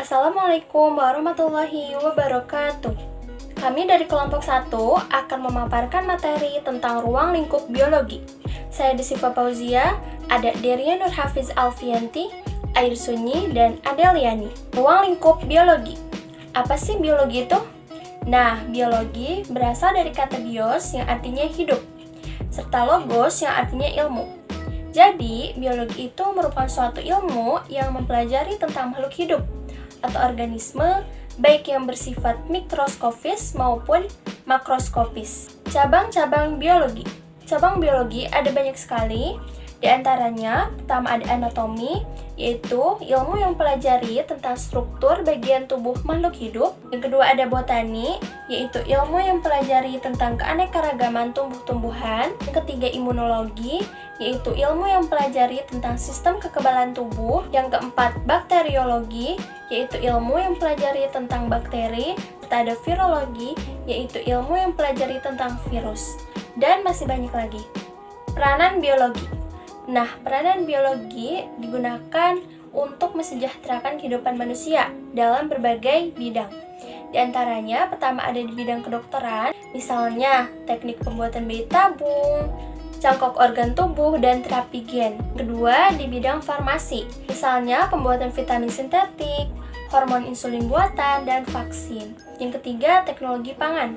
Assalamualaikum warahmatullahi wabarakatuh. Kami dari kelompok 1 akan memaparkan materi tentang ruang lingkup biologi. Saya Desiva Fauzia, ada Deria Nurhafiz Alfianti, Air Sunyi, dan Adeliani. Ruang lingkup biologi. Apa sih biologi itu? Nah, biologi berasal dari kata bios yang artinya hidup, serta logos yang artinya ilmu. Jadi, biologi itu merupakan suatu ilmu yang mempelajari tentang makhluk hidup atau organisme, baik yang bersifat mikroskopis maupun makroskopis. Cabang-cabang biologi. Cabang biologi ada banyak sekali, di antaranya pertama ada anatomi, yaitu ilmu yang mempelajari tentang struktur bagian tubuh makhluk hidup. Yang kedua ada botani, yaitu ilmu yang mempelajari tentang keanekaragaman tumbuh-tumbuhan. Yang ketiga imunologi, yaitu ilmu yang mempelajari tentang sistem kekebalan tubuh. Yang keempat bakteriologi, yaitu ilmu yang mempelajari tentang bakteri. Serta ada virologi, yaitu ilmu yang mempelajari tentang virus. Dan masih banyak lagi. Peranan biologi. Nah, peranan biologi digunakan untuk mensejahterakan kehidupan manusia dalam berbagai bidang. Di antaranya, pertama ada di bidang kedokteran, misalnya teknik pembuatan bayi tabung, cangkok organ tubuh, dan terapi gen. Kedua, di bidang farmasi, misalnya pembuatan vitamin sintetik, hormon insulin buatan, dan vaksin. Yang ketiga, teknologi pangan,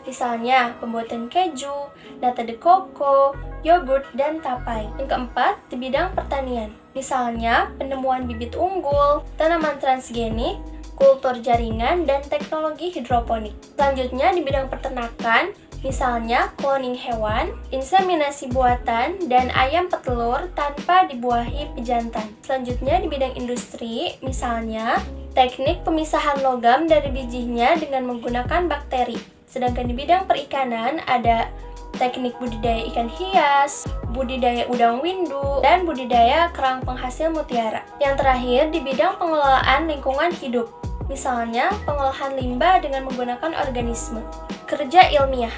misalnya pembuatan keju, nata de coco, yogurt, dan tapai. Yang keempat, di bidang pertanian, misalnya penemuan bibit unggul, tanaman transgenik, kultur jaringan, dan teknologi hidroponik. Selanjutnya, di bidang peternakan, misalnya cloning hewan, inseminasi buatan, dan ayam petelur tanpa dibuahi pejantan. Selanjutnya, di bidang industri, misalnya teknik pemisahan logam dari bijinya dengan menggunakan bakteri. Sedangkan di bidang perikanan ada teknik budidaya ikan hias, budidaya udang windu, dan budidaya kerang penghasil mutiara. Yang terakhir di bidang pengelolaan lingkungan hidup, misalnya pengolahan limbah dengan menggunakan organisme. Kerja ilmiah.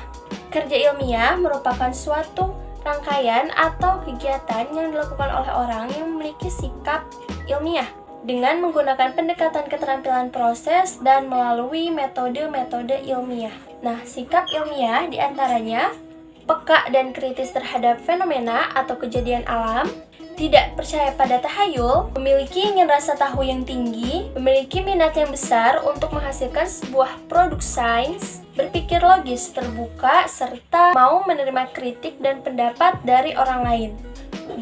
Kerja ilmiah merupakan suatu rangkaian atau kegiatan yang dilakukan oleh orang yang memiliki sikap ilmiah dengan menggunakan pendekatan keterampilan proses dan melalui metode-metode ilmiah. Nah, sikap ilmiah diantaranya peka dan kritis terhadap fenomena atau kejadian alam, tidak percaya pada tahayul, memiliki ingin rasa tahu yang tinggi, memiliki minat yang besar untuk menghasilkan sebuah produk sains, berpikir logis, terbuka, serta mau menerima kritik dan pendapat dari orang lain.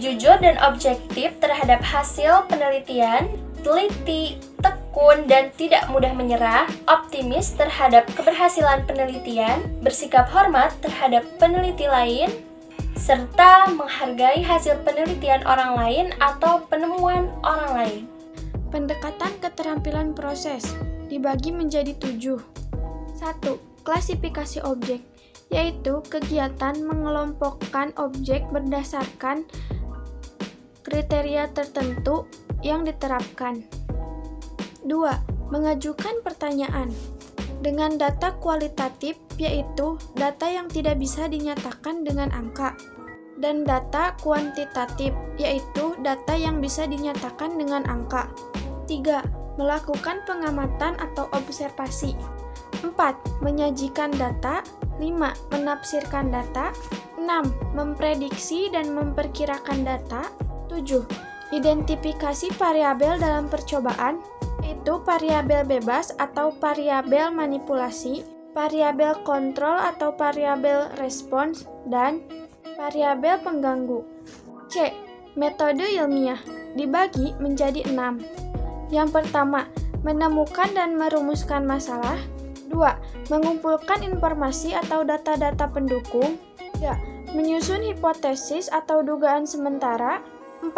Jujur dan objektif terhadap hasil penelitian, teliti, tekun, dan tidak mudah menyerah, optimis terhadap keberhasilan penelitian, bersikap hormat terhadap peneliti lain, serta menghargai hasil penelitian orang lain atau penemuan orang lain. Pendekatan keterampilan proses dibagi menjadi 7. 1. Klasifikasi objek, yaitu kegiatan mengelompokkan objek berdasarkan kriteria tertentu yang diterapkan. 2. Mengajukan pertanyaan dengan data kualitatif, yaitu data yang tidak bisa dinyatakan dengan angka, dan data kuantitatif, yaitu data yang bisa dinyatakan dengan angka. 3. Melakukan pengamatan atau observasi. 4. Menyajikan data. 5. Menafsirkan data. 6. Memprediksi dan memperkirakan data. 7. Identifikasi variabel dalam percobaan, yaitu variabel bebas atau variabel manipulasi, variabel kontrol atau variabel respons, dan variabel pengganggu. C. Metode ilmiah dibagi menjadi 6. Yang pertama, menemukan dan merumuskan masalah. 2. Mengumpulkan informasi atau data-data pendukung. 3. Menyusun hipotesis atau dugaan sementara. 4.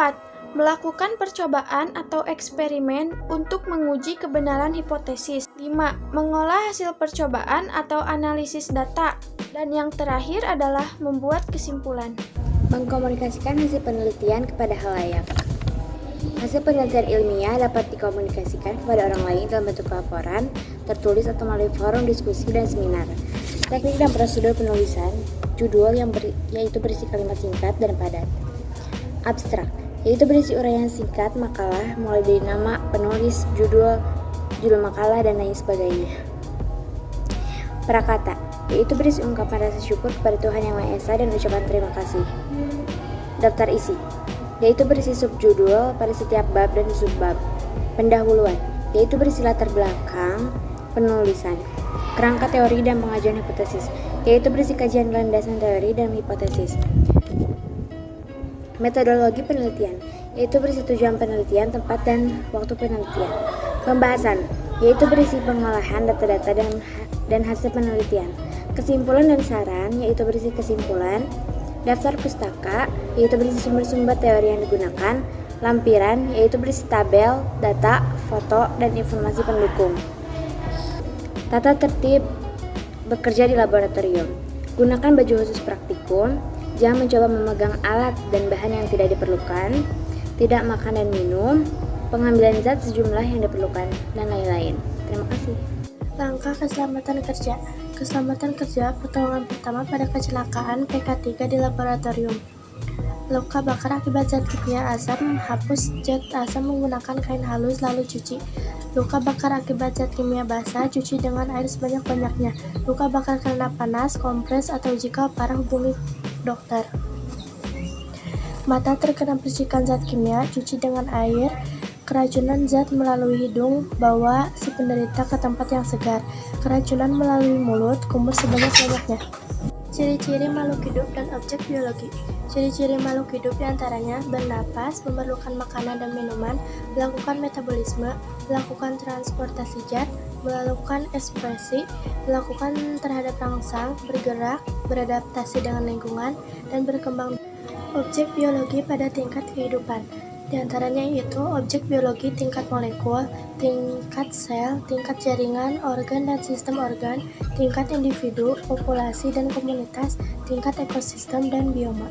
Melakukan percobaan atau eksperimen untuk menguji kebenaran hipotesis. 5. Mengolah hasil percobaan atau analisis data. Dan yang terakhir adalah membuat kesimpulan. Mengkomunikasikan hasil penelitian kepada khalayak. Hasil penelitian ilmiah dapat dikomunikasikan kepada orang lain dalam bentuk laporan, tertulis atau melalui forum diskusi dan seminar. Teknik dan prosedur penulisan, judul yaitu berisi kalimat singkat dan padat. Abstrak, yaitu berisi uraian singkat makalah mulai dari nama, penulis, judul, judul makalah, dan lain sebagainya. Prakata, yaitu berisi ungkapan rasa syukur kepada Tuhan Yang Maha Esa dan ucapan terima kasih. Daftar isi, yaitu berisi subjudul pada setiap bab dan subbab. Pendahuluan, yaitu berisi latar belakang penulisan. Kerangka teori dan pengajuan hipotesis, yaitu berisi kajian landasan teori dan hipotesis. Metodologi penelitian, yaitu berisi tujuan penelitian, tempat dan waktu penelitian. Pembahasan, yaitu berisi pengolahan data-data dan hasil penelitian. Kesimpulan dan saran, yaitu berisi kesimpulan. Daftar pustaka, yaitu berisi sumber-sumber teori yang digunakan. Lampiran, yaitu berisi tabel, data, foto, dan informasi pendukung. Tata tertib bekerja di laboratorium. Gunakan baju khusus praktikum. Jangan mencoba memegang alat dan bahan yang tidak diperlukan. Tidak makan dan minum. Pengambilan zat sejumlah yang diperlukan, dan lain-lain. Terima kasih. Langkah keselamatan kerja. Keselamatan kerja pertolongan pertama pada kecelakaan PK3 di laboratorium. Luka bakar akibat zat kimia asam, hapus zat asam menggunakan kain halus lalu cuci. Luka bakar akibat zat kimia basah, cuci dengan air sebanyak-banyaknya. Luka bakar karena panas, kompres, atau jika parah hubungi dokter. Mata terkena percikan zat kimia, cuci dengan air. Keracunan zat melalui hidung, bawa si penderita ke tempat yang segar. Keracunan melalui mulut, kumur sebanyak-banyaknya. Ciri-ciri makhluk hidup dan objek biologi. Ciri-ciri makhluk hidup diantaranya bernapas, memerlukan makanan dan minuman, melakukan metabolisme, melakukan transportasi zat, melakukan ekspresi, melakukan terhadap rangsang, bergerak, beradaptasi dengan lingkungan, dan berkembang. Objek biologi pada tingkat kehidupan. Di antaranya yaitu objek biologi tingkat molekul, tingkat sel, tingkat jaringan, organ dan sistem organ, tingkat individu, populasi dan komunitas, tingkat ekosistem dan bioma.